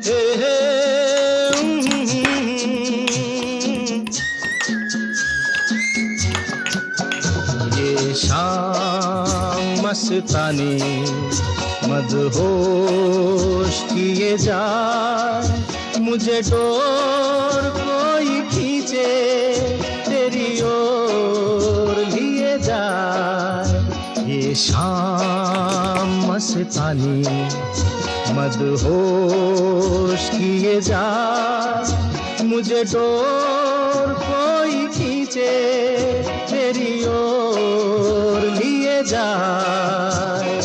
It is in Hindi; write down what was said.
हे हे ये शाम मस्तानी मदहोश किए जाए, मुझे डोर कोई खींचे तेरी ओर लिए जाए। ये शाम मस्तानी मदहोश किए जाए, मुझे डोर कोई खींचे तेरी ओर लिए जाए।